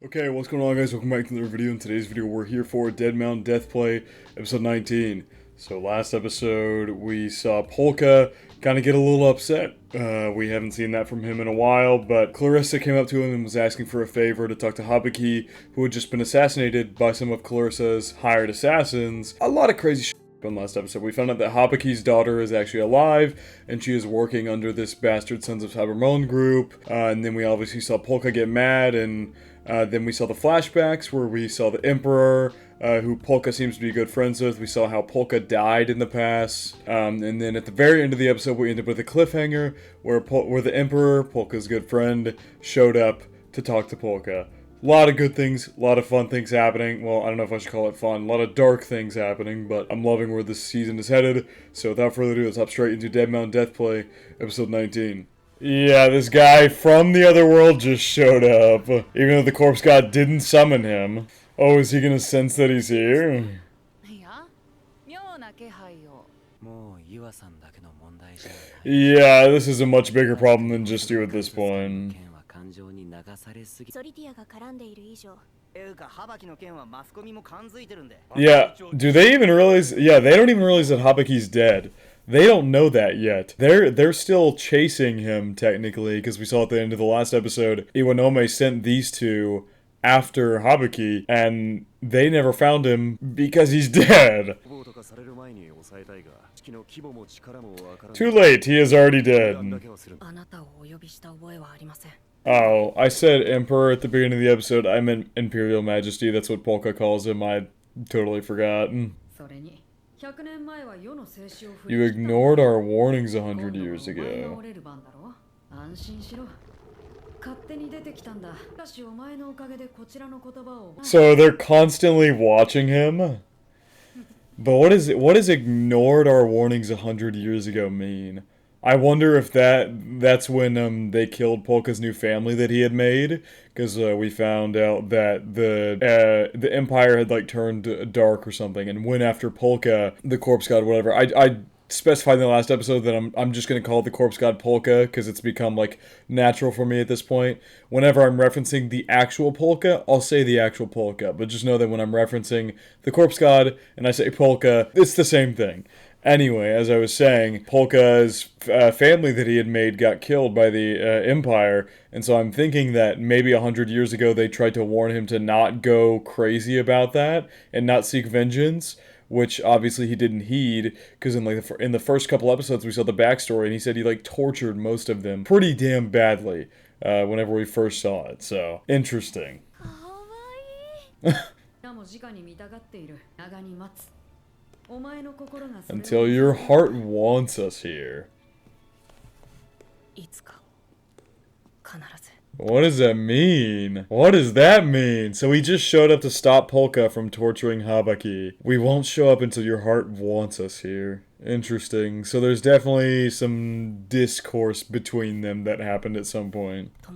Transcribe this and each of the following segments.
Okay, what's going on, guys? Welcome back to another video. In today's video, we're here for Dead Mountain Death Play, episode 19. So last episode, we saw Polka kind of get a little upset. We haven't seen that from him in a while, but Clarissa came up to him and was asking for a favor to talk to Habuki, who had just been assassinated by some of Clarissa's hired assassins. A lot of crazy shit happened last episode. We found out that Habuki's daughter is actually alive, and she is working under this bastard Sons of Cybermon group. And then we obviously saw Polka get mad, and then we saw the flashbacks where we saw the Emperor, who Polka seems to be good friends with. We saw how Polka died in the past. And then at the very end of the episode, we ended with a cliffhanger where the Emperor, Polka's good friend, showed up to talk to Polka. A lot of good things, a lot of fun things happening. Well, I don't know if I should call it fun. A lot of dark things happening, but I'm loving where this season is headed. So without further ado, let's hop straight into Dead Mountain Death Play, episode 19. Yeah, this guy from the other world just showed up, even though the corpse god didn't summon him. Oh, is he gonna sense that he's here? Yeah, this is a much bigger problem than just you at this point. Yeah, do they even realize? Yeah, they don't even realize that Habuki's dead. They don't know that yet. They're still chasing him, technically, because we saw at the end of the last episode, Iwanome sent these two after Habuki, and they never found him because he's dead. Too late, he is already dead. Oh, I said Emperor at the beginning of the episode. I meant Imperial Majesty, that's what Polka calls him. I totally forgot. You ignored our warnings 100 years ago. So they're constantly watching him? But what is ignored our warnings 100 years ago mean? I wonder if that's when they killed Polka's new family that he had made, because we found out that the Empire had like turned dark or something and went after Polka, the corpse god, whatever. I specified in the last episode that I'm just gonna call it the corpse god Polka because it's become like natural for me at this point. Whenever I'm referencing the actual Polka, I'll say the actual Polka, but just know that when I'm referencing the corpse god and I say Polka, it's the same thing. Anyway, as I was saying, Polka's family that he had made got killed by the Empire, and so I'm thinking that maybe 100 years ago they tried to warn him to not go crazy about that and not seek vengeance, which obviously he didn't heed, because in the first couple episodes we saw the backstory, and he said he like tortured most of them pretty damn badly whenever we first saw it, so interesting. Until your heart wants us here. What does that mean? What does that mean? So he just showed up to stop Polka from torturing Habuki. We won't show up until your heart wants us here. Interesting. So there's definitely some discourse between them that happened at some point. I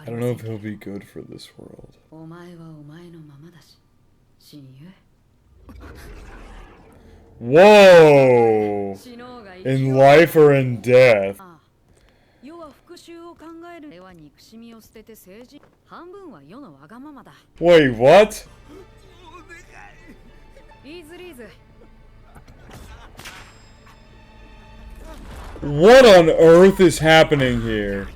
don't know if he'll be good for this world. Whoa! In life or in death? Wait, what? What on earth is happening here?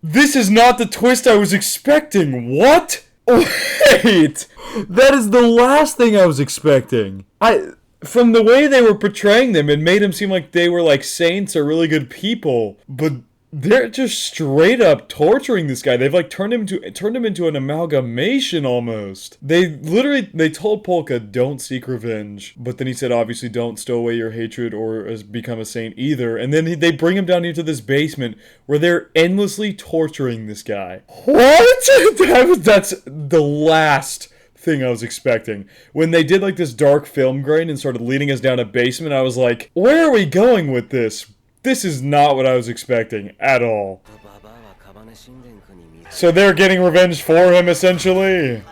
This is not the twist I was expecting. What? Wait! That is the last thing I was expecting. From the way they were portraying them, it made them seem like they were like saints or really good people. But they're just straight up torturing this guy. They've like turned him into an amalgamation almost. They told Polka, don't seek revenge. But then he said, obviously, don't stow away your hatred or become a saint either. And then they bring him down into this basement where they're endlessly torturing this guy. What? That's the last thing I was expecting. When they did like this dark film grain and started leading us down a basement, I was like, where are we going with this? This is not what I was expecting at all. So they're getting revenge for him, essentially.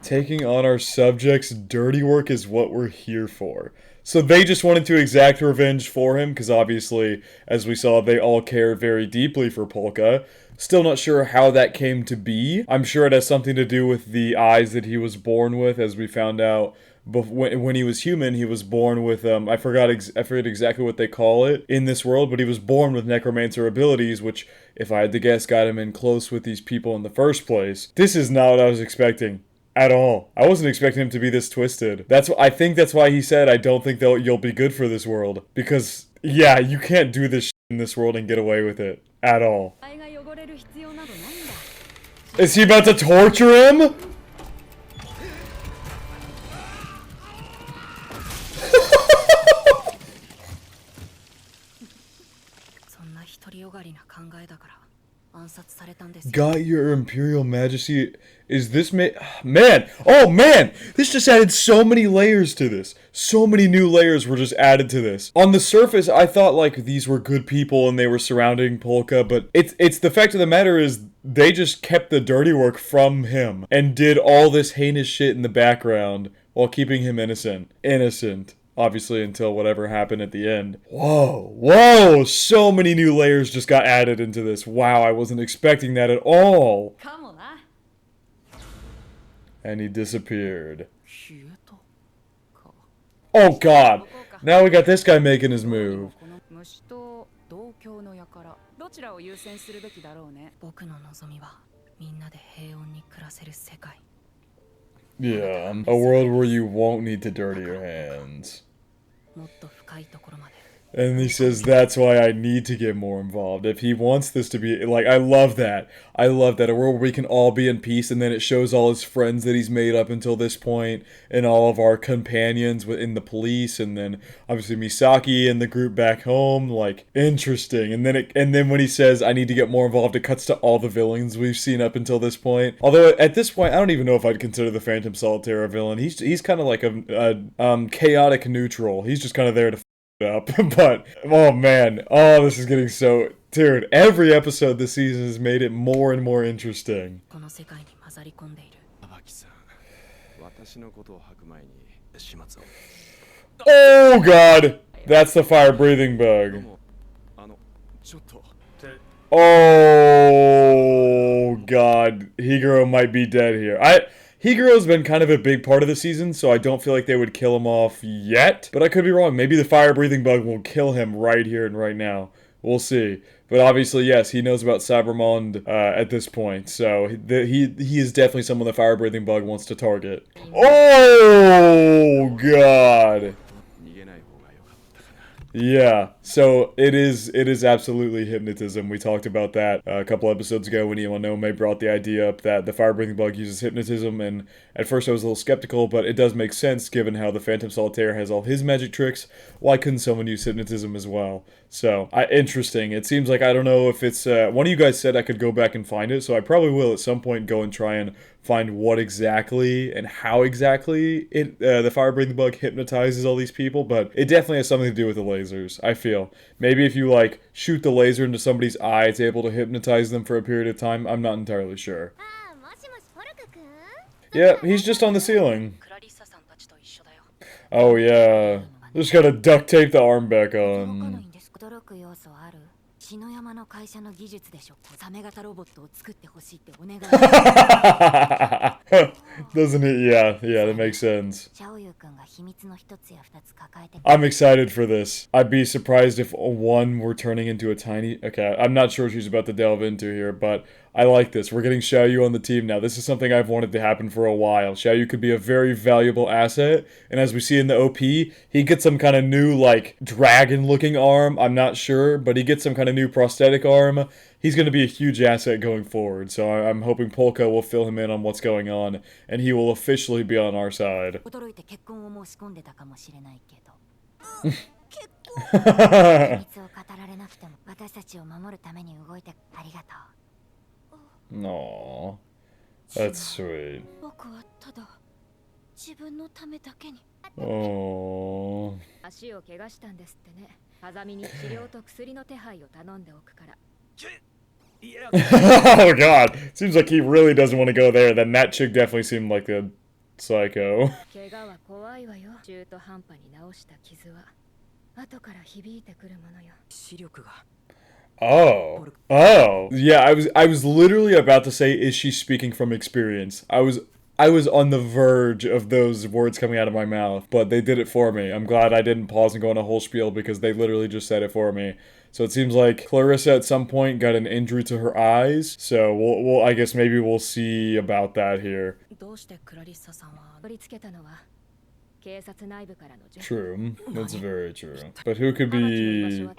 Taking on our subjects' dirty work is what we're here for. So they just wanted to exact revenge for him, because obviously, as we saw, they all care very deeply for Polka. Still not sure how that came to be. I'm sure it has something to do with the eyes that he was born with, as we found out. When he was human, he was born with, I forget exactly what they call it in this world, but he was born with necromancer abilities, which, if I had to guess, got him in close with these people in the first place. This is not what I was expecting. At all. I wasn't expecting him to be this twisted. I think that's why he said, I don't think you'll be good for this world. Because, yeah, you can't do this shit in this world and get away with it. At all. Is he about to torture him? Got your Imperial Majesty. Is this man? Oh man! This just added so many layers to this. So many new layers were just added to this. On the surface, I thought like these were good people and they were surrounding Polka, but it's the fact of the matter is they just kept the dirty work from him and did all this heinous shit in the background while keeping him innocent. Innocent. Obviously, until whatever happened at the end. Whoa, so many new layers just got added into this. Wow, I wasn't expecting that at all. And he disappeared. Oh god, now we got this guy making his move. Yeah, a world where you won't need to dirty your hands. And he says that's why I need to get more involved. If he wants this to be, like, I love that. I love that. A world where we can all be in peace, and then it shows all his friends that he's made up until this point, and all of our companions in the police, and then obviously Misaki and the group back home. Like, interesting. And then when he says I need to get more involved, it cuts to all the villains we've seen up until this point. Although at this point, I don't even know if I'd consider the Phantom Solitaire a villain. He's kind of like a chaotic neutral. He's just kind of there to up. But oh man, this is getting so, dude, every episode this season has made it more and more interesting. Oh god, that's the fire breathing bug. Oh god, Higuro might be dead here. Higuro's been kind of a big part of the season, so I don't feel like they would kill him off yet. But I could be wrong. Maybe the fire-breathing bug will kill him right here and right now. We'll see. But obviously, yes, he knows about Cybermond at this point. So he is definitely someone the fire-breathing bug wants to target. Oh, God. Yeah, so it is absolutely hypnotism. We talked about that a couple episodes ago when Iwanome brought the idea up that the fire-breathing bug uses hypnotism, and at first I was a little skeptical, but it does make sense given how the Phantom Solitaire has all his magic tricks. Why couldn't someone use hypnotism as well? So, interesting. It seems like, I don't know if it's, one of you guys said I could go back and find it, so I probably will at some point go and try and find what exactly and how exactly the fire-breathing bug hypnotizes all these people, but it definitely has something to do with the lasers, I feel. Maybe if you, like, shoot the laser into somebody's eye, it's able to hypnotize them for a period of time. I'm not entirely sure. Yeah, he's just on the ceiling. Oh, yeah. Just gotta duct tape the arm back on. Doesn't it? Yeah, that makes sense. I'm excited for this. I'd be surprised if one were turning into a tiny... Okay, I'm not sure what she's about to delve into here, but I like this. We're getting XIAOYU on the team now. This is something I've wanted to happen for a while. XIAOYU could be a very valuable asset, and as we see in the OP, he gets some kind of new, like, dragon-looking arm. I'm not sure, but he gets some kind of new prosthetic arm. He's going to be a huge asset going forward, so I'm hoping Polka will fill him in on what's going on, and he will officially be on our side. Aww, that's sweet. Oh. Oh god, seems like he really doesn't want to go there. Then that chick definitely seemed like a psycho. Oh. Oh. Yeah, I was literally about to say, is she speaking from experience? I was on the verge of those words coming out of my mouth, but they did it for me. I'm glad I didn't pause and go on a whole spiel because they literally just said it for me. So it seems like Clarissa at some point got an injury to her eyes. So we'll I guess maybe we'll see about that here. True. That's very true. But who could be...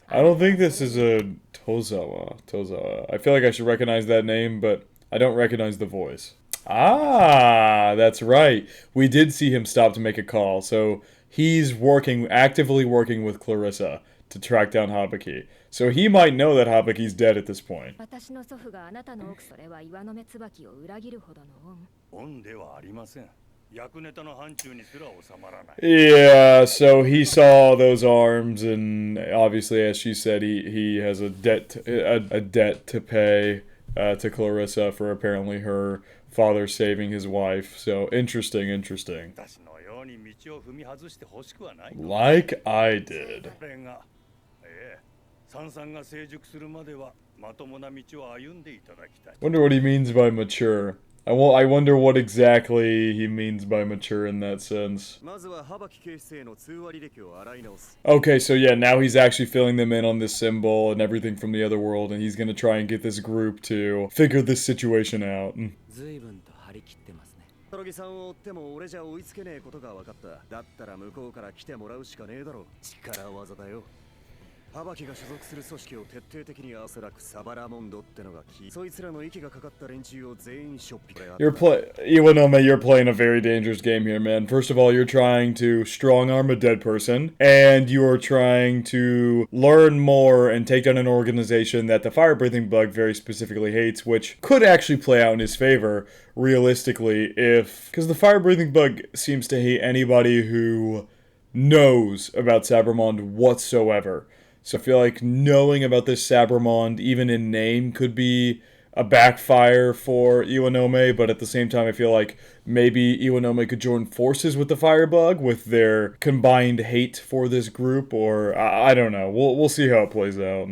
I don't think this is a Tozawa. I feel like I should recognize that name, but I don't recognize the voice. Ah, that's right. We did see him stop to make a call, so he's actively working with Clarissa to track down Habaki. So he might know that Habaki's dead at this point. Yeah, so he saw those arms, and obviously, as she said, he has a debt to pay to Clarissa for apparently her father saving his wife. So interesting. Like I did. Wonder what he means by mature. I wonder what exactly he means by mature in that sense. Okay, so yeah, now he's actually filling them in on this symbol and everything from the other world, and he's gonna try and get this group to figure this situation out. Iwanome, you're playing a very dangerous game here, man. First of all, you're trying to strong-arm a dead person, and you're trying to learn more and take down an organization that the fire-breathing bug very specifically hates, which could actually play out in his favor, realistically, because the fire-breathing bug seems to hate anybody who knows about Sabramond whatsoever. So I feel like knowing about this Sabramond, even in name, could be a backfire for Iwanome, but at the same time I feel like maybe Iwanome could join forces with the Firebug with their combined hate for this group, or I don't know. We'll see how it plays out.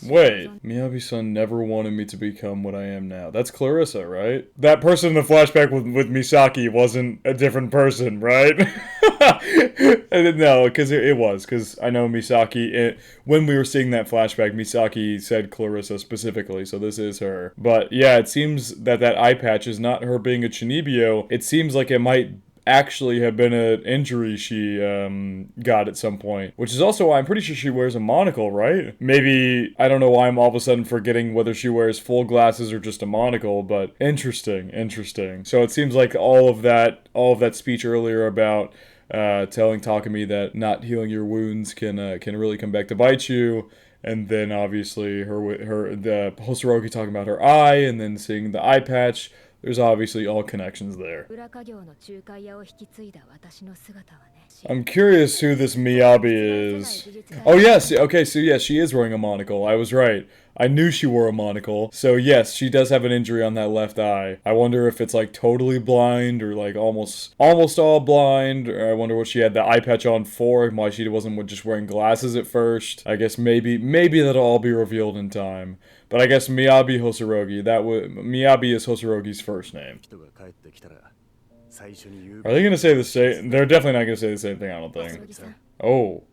Wait, Miyabi-san never wanted me to become what I am now. That's Clarissa, right? That person in the flashback with Misaki wasn't a different person, right? No, because it was. Because I know Misaki, when we were seeing that flashback, Misaki said Clarissa specifically, so this is her. But yeah, it seems that eye patch is not her being a Chinibyo. It seems like it might actually have been an injury she got at some point, which is also why I'm pretty sure she wears a monocle, right? Maybe, I don't know why I'm all of a sudden forgetting whether she wears full glasses or just a monocle, but interesting. So it seems like all of that speech earlier about telling Takumi that not healing your wounds can really come back to bite you, and then obviously the Hosoroki talking about her eye, and then seeing the eye patch. There's obviously all connections there. I'm curious who this Miyabi is. Oh yes, okay, so yes, she is wearing a monocle. I was right. I knew she wore a monocle. So yes, she does have an injury on that left eye. I wonder if it's like totally blind or like almost all blind. Or I wonder what she had the eye patch on for, and why she wasn't just wearing glasses at first. I guess maybe that'll all be revealed in time. But I guess Miyabi Hosorogi, Miyabi is Hosorogi's first name. Are they gonna say the same? They're definitely not gonna say the same thing, I don't think. Oh.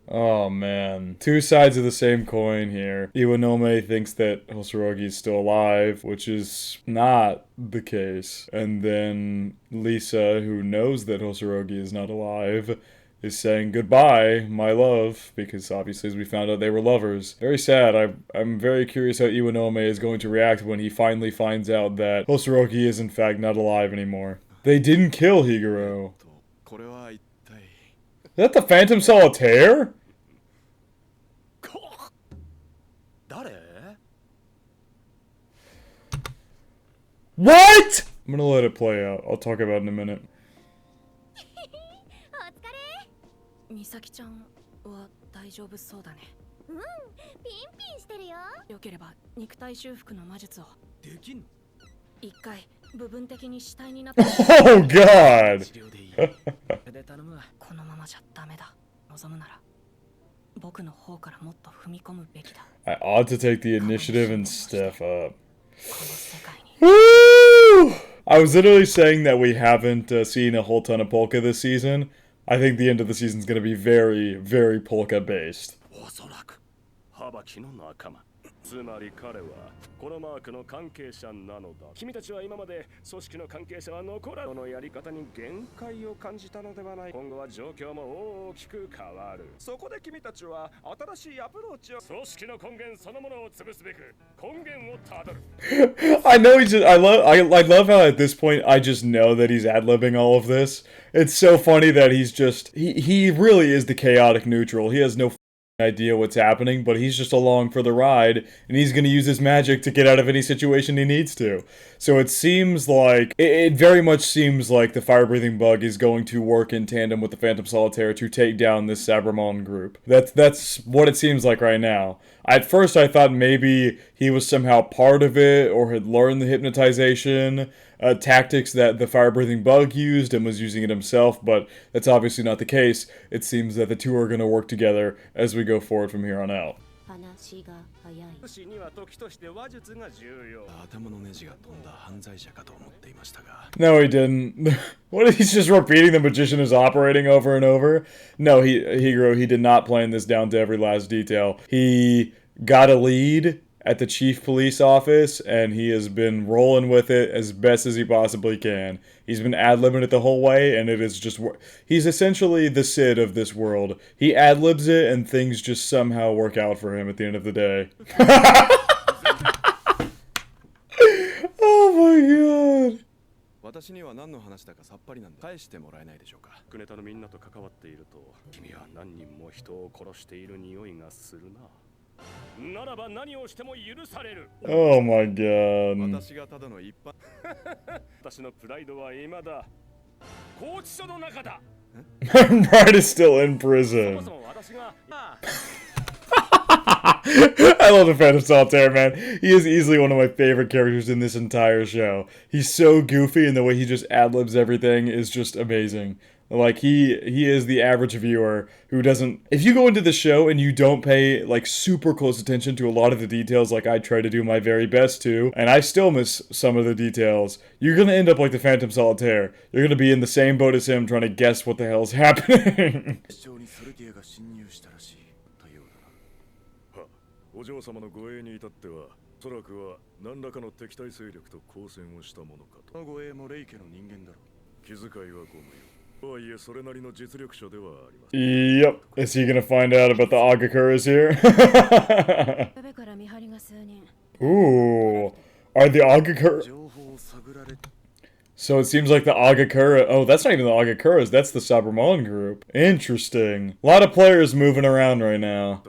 Oh man. Two sides of the same coin here. Iwanome thinks that Hosorogi is still alive, which is not the case. And then Lisa, who knows that Hosorogi is not alive, is saying goodbye, my love, because obviously as we found out they were lovers. Very sad. I'm very curious how Iwanome is going to react when he finally finds out that Hosorogi is in fact not alive anymore. They didn't kill Higuro. Is that the Phantom Solitaire? What? I'm gonna let it play out. I'll talk about it in a minute. お疲れ。美咲ちゃんは大丈夫そうだね。うん、ピンピンしてるよ。よければ肉体修復の魔術をできんの？一回部分的に死体になった。Oh God! このままじゃダメだ。望むなら僕の方からもっと踏み込むべきだ。I ought to take the initiative and step up. この世界に。Woo! I was literally saying that we haven't seen a whole ton of polka this season. I think the end of the season is going to be very, very polka based. つまり彼はこのマークの関係者なのだ。君たちは今まで組織の関係者は残らずのやり方に限界を感じたのではない。今後は状況も大きく変わる。そこで君たちは新しいアプローチを組織の根源そのものを潰すべく根源をたどる。I know he's just, I love how at this point I just know that he's ad-libbing all of this. It's so funny that he's just he really is the chaotic neutral. He has no idea what's happening, but he's just along for the ride, and he's going to use his magic to get out of any situation he needs to. So it seems like, it very much seems like the fire-breathing bug is going to work in tandem with the Phantom Solitaire to take down this Sabremon group. That's what it seems like right now. At first I thought maybe he was somehow part of it, or had learned the hypnotization tactics that the fire-breathing bug used and was using it himself, but that's obviously not the case. It seems that the two are going to work together as we go forward from here on out. No, he didn't. What, he's just repeating the magician is operating over and over? No, he did not plan this down to every last detail. He got a lead at the chief police office, and he has been rolling with it as best as he possibly can. He's been ad-libbing it the whole way, and it is just... He's essentially the Sid of this world. He ad-libs it, and things just somehow work out for him at the end of the day. Oh my god! 私には何の話だかさっぱりなんで返してもらえないでしょうか。クネタのみんなと関わっていると、君は何人も人を殺している匂いがするな。ならば何をしても許される。Oh my god. 私がただの一般。私のプライドは未だ拘置所の中だ。Bride is still in prison. そもそも私が。I love the Phantom Solitaire, man. He is easily one of my favorite characters in this entire show. He's so goofy, and the way he just ad-libs everything is just amazing. Like, he is the average viewer who doesn't... If you go into the show and you don't pay, like, super close attention to a lot of the details like I try to do my very best to, and I still miss some of the details, you're gonna end up like the Phantom Solitaire. You're gonna be in the same boat as him trying to guess what the hell's happening. お嬢様の護衛に至っては、おそらくは何らかの敵対勢力と交戦をしたものかと。護衛もレイ家の人間だろう。気遣いはご無用。とはいえそれなりの実力者ではあります。Yep. Is he gonna find out about the Agakuras here? Ooh. Are the Agakura... So it seems like the Agakura... Oh, that's not even the Agakuras. That's the Sabremon group. Interesting. A lot of players moving around right now.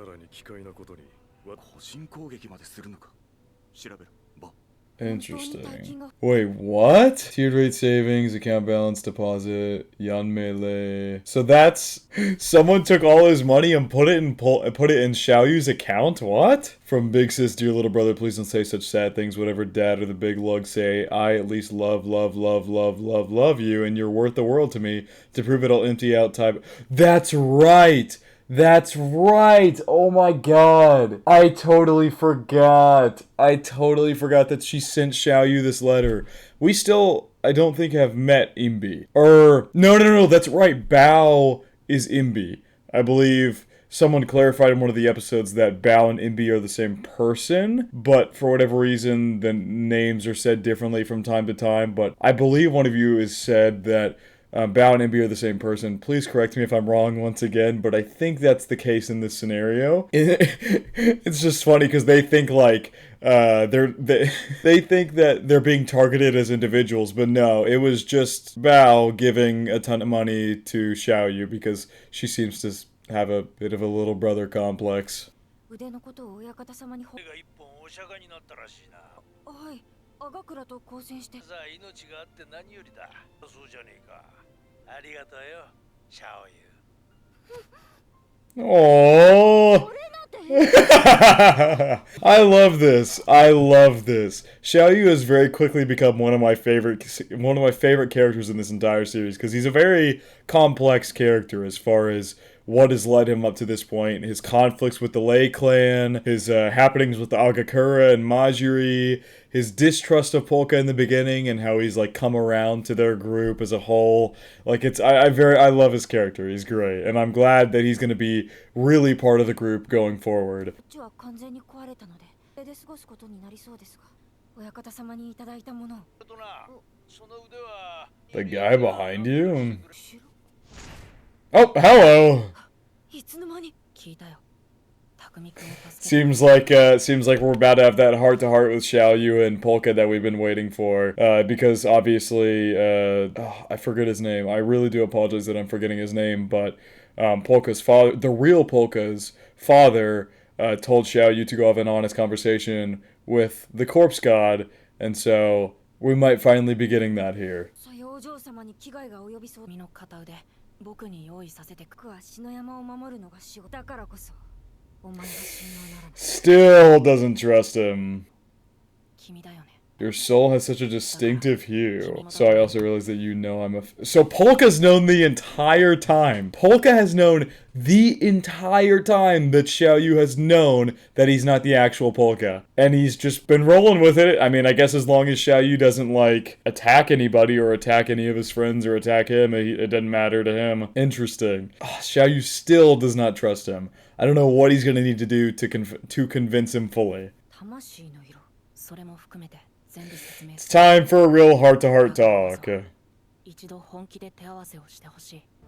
Interesting. Wait, what? Tiered rate savings, account balance, deposit, Yan Melee. So that's... Someone took all his money and put it in XIAOYU's account? What? From Big Sis, dear little brother, please don't say such sad things. Whatever Dad or the big lug say, I at least love you, and you're worth the world to me. To prove it, I'll empty out type... That's right! That's right! Oh my god! I totally forgot! That she sent XIAOYU this letter. We still, I don't think, have met Imbi. No, that's right. Bao is Imbi. I believe someone clarified in one of the episodes that Bao and Imbi are the same person, but for whatever reason, the names are said differently from time to time. But I believe one of you has said that Bao and Imbi are the same person. Please correct me if I'm wrong once again, but I think that's the case in this scenario. It's just funny because they think like they think that they're being targeted as individuals, but no, it was just Bao giving a ton of money to XIAOYU because she seems to have a bit of a little brother complex. 赤倉と交戦して。さあ命があって何よりだ。そうじゃねえか。ありがとうよ、シャオユ。Oh, I love this. I love this. XIAOYU has very quickly become one of my favorite characters in this entire series because he's a very complex character as far as what has led him up to this point. His conflicts with the Lei clan, his happenings with the Agakura and Majuri, his distrust of Polka in the beginning, and how he's like come around to their group as a whole. Like I love his character. He's great, and I'm glad that he's going to be really part of the group going forward. The guy behind you? Oh, hello. Seems like we're about to have that heart-to-heart with XIAOYU and Polka that we've been waiting for. Because obviously, I forget his name. I really do apologize that I'm forgetting his name, but Polka's father, the real Polka's father, told XIAOYU to go have an honest conversation with the corpse god, and so we might finally be getting that here. Still doesn't trust him. Your soul has such a distinctive hue. So I also realized that you know I'm So Polka's known the entire time. Polka has known the entire time that XIAOYU has known that he's not the actual Polka. And he's just been rolling with it. I mean, I guess as long as XIAOYU doesn't, like, attack anybody or attack any of his friends or attack him, it doesn't matter to him. Interesting. XIAOYU still does not trust him. I don't know what he's going to need to do to convince him fully. It's time for a real heart-to-heart talk.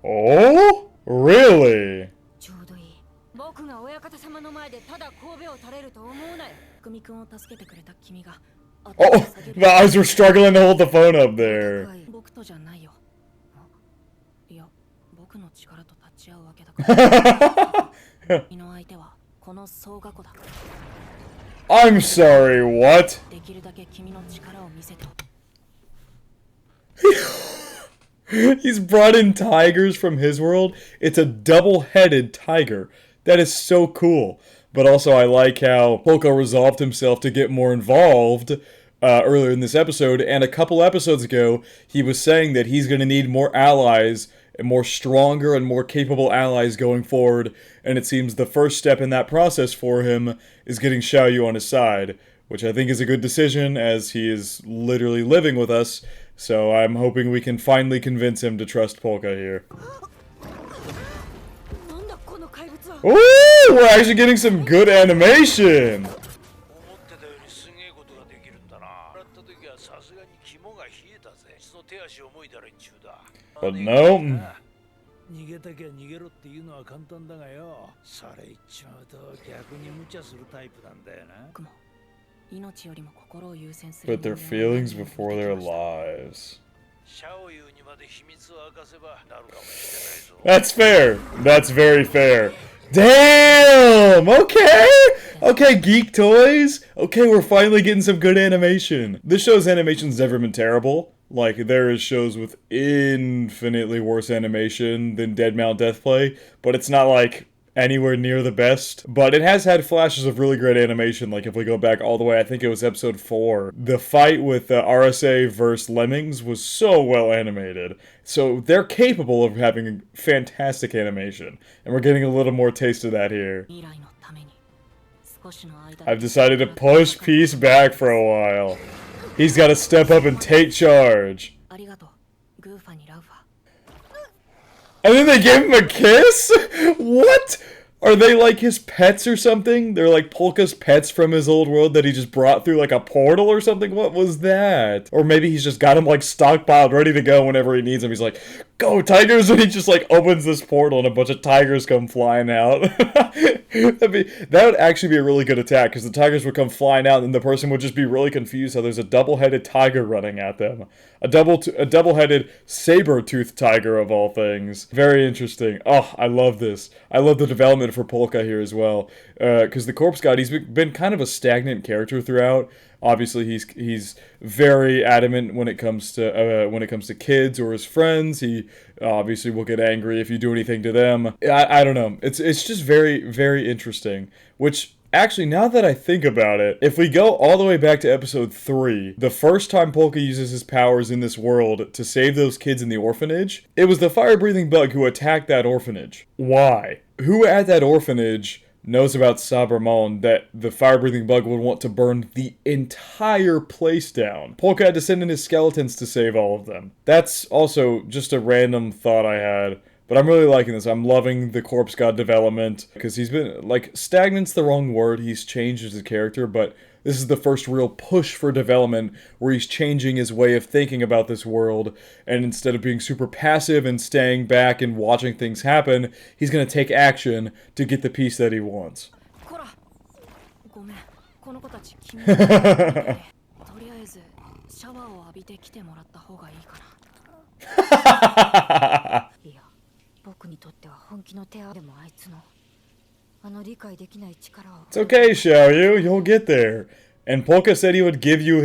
Oh? Really? Oh, the eyes were struggling to hold the phone up there. I'm sorry, what? He's brought in tigers from his world. It's a double-headed tiger. That is so cool. But also I like how Polka resolved himself to get more involved earlier in this episode. And a couple episodes ago, he was saying that he's going to need more allies, and more stronger and more capable allies going forward. And it seems the first step in that process for him is getting XIAOYU on his side, which I think is a good decision as he is literally living with us. So I'm hoping we can finally convince him to trust Polka here. Ooh, we're actually getting some good animation! But no. Put their feelings before their lives. That's fair. That's very fair. Damn! Okay! Okay, Geek Toys! Okay, we're finally getting some good animation. This show's animation's never been terrible. Like, there is shows with infinitely worse animation than Dead Mount Deathplay, but it's not, like, anywhere near the best. But it has had flashes of really great animation, like if we go back all the way, I think it was episode 4. The fight with RSA versus Lemmings was so well animated. So they're capable of having fantastic animation, and we're getting a little more taste of that here. I've decided to push Peace back for a while. He's got to step up and take charge. And then they gave him a kiss? What? Are they like his pets or something? They're like Polka's pets from his old world that he just brought through like a portal or something? What was that? Or maybe he's just got him like stockpiled, ready to go whenever he needs him. He's like, go tigers! And he just like opens this portal and a bunch of tigers come flying out. That would actually be a really good attack because the tigers would come flying out and the person would just be really confused how there's a double-headed tiger running at them. A double-headed saber-toothed tiger of all things. Very interesting. Oh, I love this. I love the development for Polka here as well. Because the corpse god, he's been kind of a stagnant character throughout. Obviously, he's very adamant when it comes to kids or his friends. He obviously will get angry if you do anything to them. I don't know. It's just very, very interesting. Which, actually, now that I think about it, if we go all the way back to episode 3, the first time Polka uses his powers in this world to save those kids in the orphanage, it was the fire-breathing bug who attacked that orphanage. Why? Who at that orphanage knows about Sabermon that the fire-breathing bug would want to burn the entire place down? Polka had to send in his skeletons to save all of them. That's also just a random thought I had. But I'm really liking this. I'm loving the Corpse God development, because he's been, like, stagnant's the wrong word, he's changed as a character, but this is the first real push for development where he's changing his way of thinking about this world, and instead of being super passive and staying back and watching things happen, he's gonna take action to get the peace that he wants. It's okay, XIAOYU, you'll get there. And Polka said he would give you a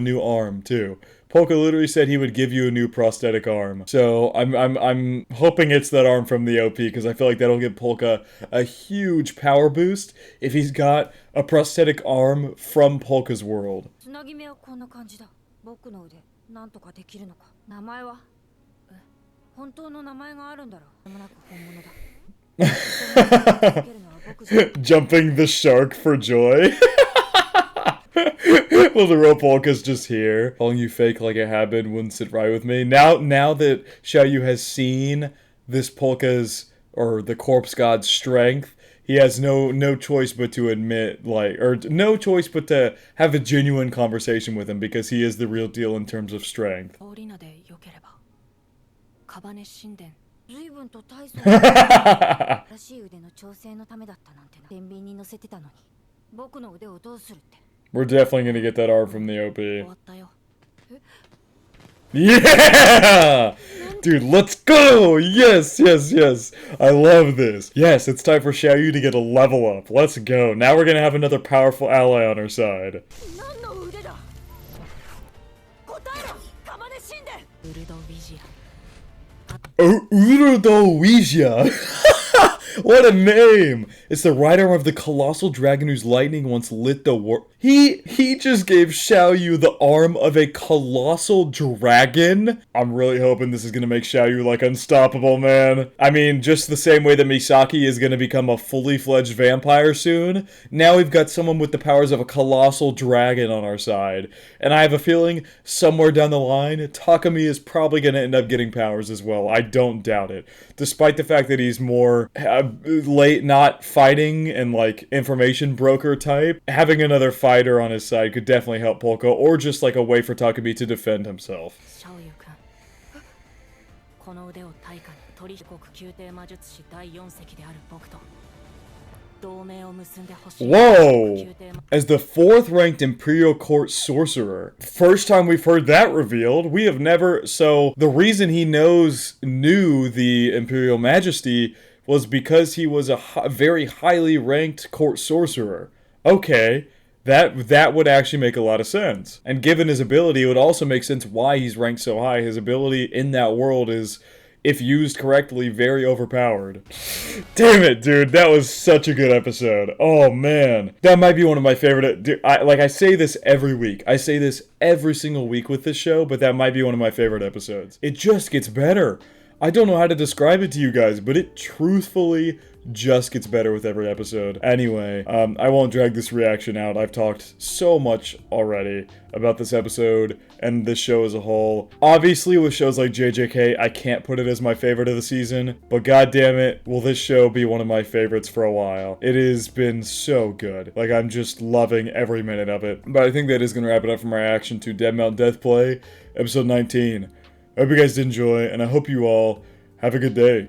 new arm too. Polka literally said he would give you a new prosthetic arm. So I'm hoping it's that arm from the OP, because I feel like that'll give Polka a huge power boost if he's got a prosthetic arm from Polka's world. Jumping the shark for joy. Well, the real Polka's just here. Calling you fake like it happened wouldn't sit right with me. Now that XIAOYU has seen this Polka's, or the Corpse God's strength, he has no choice but to admit, no choice but to have a genuine conversation with him, because he is the real deal in terms of strength. We're definitely gonna get that arm from the OP. Yeah! Dude, let's go! Yes! I love this. Yes, it's time for XIAOYU to get a level up. Let's go. Now we're gonna have another powerful ally on our side. Oh, Urudowijia! What a name! It's the right arm of the colossal dragon whose lightning once lit the world. He just gave XIAOYU the arm of a colossal dragon? I'm really hoping this is gonna make XIAOYU, like, unstoppable, man. I mean, just the same way that Misaki is gonna become a fully fledged vampire soon, now we've got someone with the powers of a colossal dragon on our side. And I have a feeling, somewhere down the line, Takumi is probably gonna end up getting powers as well. I don't doubt it. Despite the fact that he's more late not fighting and, like, information broker type, having another fighter on his side could definitely help Polka, or just like a way for Takumi to defend himself. Whoa! As the 4th ranked Imperial Court Sorcerer. First time we've heard that revealed. We have never... So, the reason he knew the Imperial Majesty was because he was a very highly ranked Court Sorcerer. Okay, that would actually make a lot of sense. And given his ability, it would also make sense why he's ranked so high. His ability in that world is, if used correctly, very overpowered. Damn it, dude. That was such a good episode. Oh, man. That might be one of my favorite... Dude, I say this every week. I say this every single week with this show, but that might be one of my favorite episodes. It just gets better. I don't know how to describe it to you guys, but it truthfully just gets better with every episode. Anyway, I won't drag this reaction out. I've talked so much already about this episode and this show as a whole. Obviously, with shows like JJK, I can't put it as my favorite of the season, but goddammit, will this show be one of my favorites for a while. It has been so good. Like, I'm just loving every minute of it. But I think that is going to wrap it up for my reaction to Dead Mount Death Play, episode 19. I hope you guys did enjoy, and I hope you all have a good day.